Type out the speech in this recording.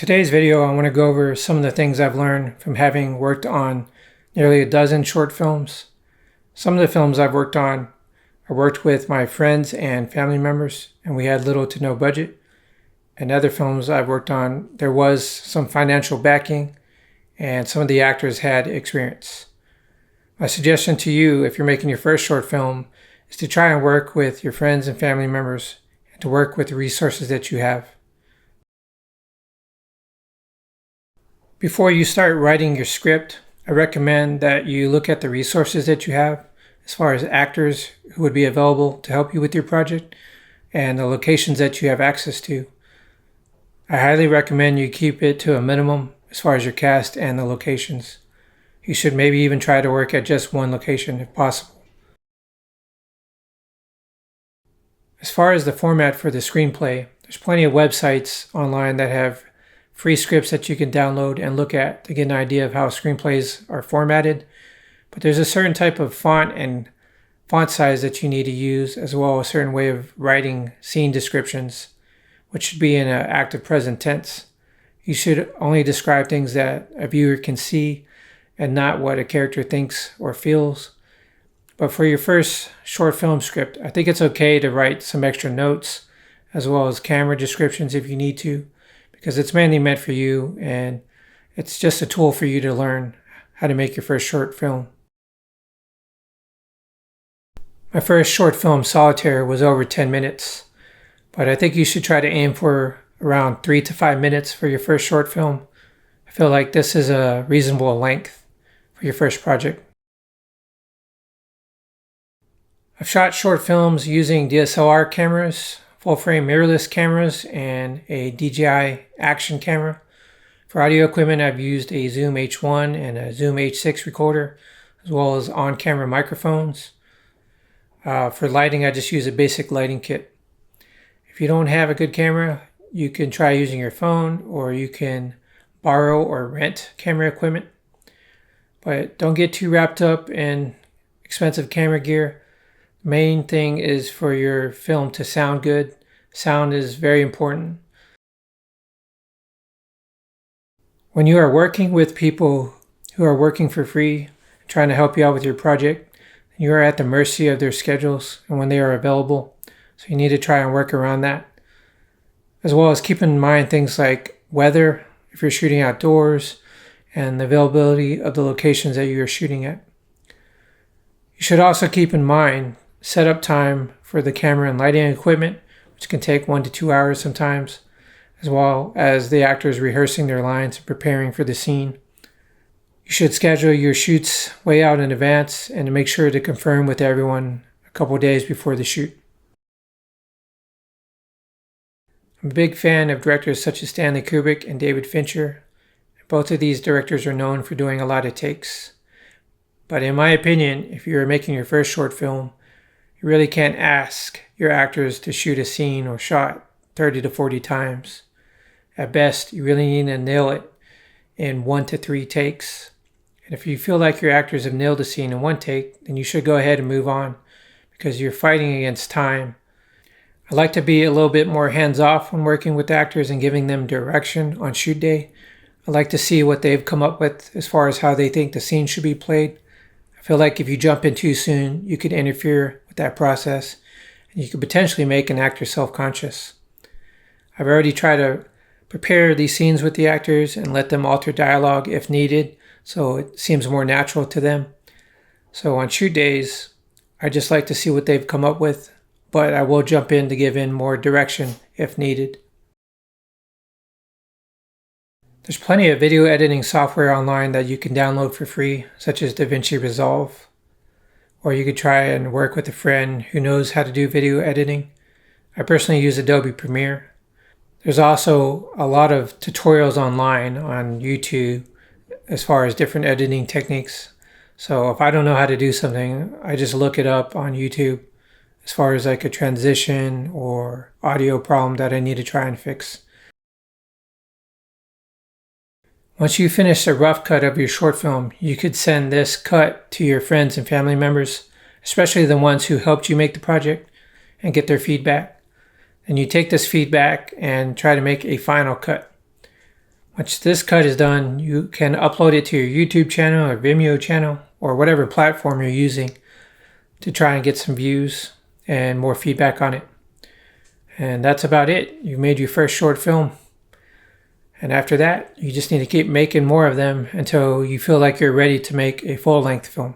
today's video, I want to go over some of the things I've learned from having worked on nearly a dozen short films. Some of the films I've worked on, I worked with my friends and family members, and we had little to no budget. And other films I've worked on, there was some financial backing, and some of the actors had experience. My suggestion to you, if you're making your first short film, is to try and work with your friends and family members, and to work with the resources that you have. Before you start writing your script, I recommend that you look at the resources that you have as far as actors who would be available to help you with your project and the locations that you have access to. I highly recommend you keep it to a minimum as far as your cast and the locations. You should maybe even try to work at just one location if possible. As far as the format for the screenplay, there's plenty of websites online that have free scripts that you can download and look at to get an idea of how screenplays are formatted. But there's a certain type of font and font size that you need to use, as well as a certain way of writing scene descriptions, which should be in an active present tense. You should only describe things that a viewer can see and not what a character thinks or feels. But for your first short film script, I think it's okay to write some extra notes as well as camera descriptions if you need to, because it's mainly meant for you and it's just a tool for you to learn how to make your first short film. My first short film, Solitaire, was over 10 minutes, but I think you should try to aim for around 3 to 5 minutes for your first short film. I feel like this is a reasonable length for your first project. I've shot short films using DSLR cameras, full-frame mirrorless cameras, and a DJI action camera. For audio equipment, I've used a Zoom H1 and a Zoom H6 recorder, as well as on-camera microphones. For lighting, I just use a basic lighting kit. If you don't have a good camera, you can try using your phone, or you can borrow or rent camera equipment. But don't get too wrapped up in expensive camera gear. The main thing is for your film to sound good. Sound is very important. When you are working with people who are working for free, trying to help you out with your project, you are at the mercy of their schedules and when they are available. So you need to try and work around that. As well as keep in mind things like weather, if you're shooting outdoors, and the availability of the locations that you are shooting at. You should also keep in mind setup time for the camera and lighting equipment, which can take 1 to 2 hours sometimes, as well as the actors rehearsing their lines and preparing for the scene. You should schedule your shoots way out in advance and to make sure to confirm with everyone a couple days before the shoot. I'm a big fan of directors such as Stanley Kubrick and David Fincher. Both of these directors are known for doing a lot of takes. But in my opinion, if you're making your first short film, you really can't ask your actors to shoot a scene or shot 30 to 40 times. At best, you really need to nail it in 1 to 3 takes. And if you feel like your actors have nailed a scene in 1 take, then you should go ahead and move on, because you're fighting against time. I like to be a little bit more hands-off when working with actors and giving them direction on shoot day. I like to see what they've come up with as far as how they think the scene should be played. I feel like if you jump in too soon, you could interfere with that process, and you could potentially make an actor self-conscious. I've already tried to prepare these scenes with the actors and let them alter dialogue if needed, so it seems more natural to them. So on shoot days, I just like to see what they've come up with, but I will jump in to give in more direction if needed. There's plenty of video editing software online that you can download for free, such as DaVinci Resolve. Or you could try and work with a friend who knows how to do video editing. I personally use Adobe Premiere. There's also a lot of tutorials online on YouTube as far as different editing techniques. So if I don't know how to do something, I just look it up on YouTube as far as like a transition or audio problem that I need to try and fix. Once you finish a rough cut of your short film, you could send this cut to your friends and family members, especially the ones who helped you make the project, and get their feedback. And you take this feedback and try to make a final cut. Once this cut is done, you can upload it to your YouTube channel or Vimeo channel or whatever platform you're using to try and get some views and more feedback on it. And that's about it. You've made your first short film. And after that, you just need to keep making more of them until you feel like you're ready to make a full-length film.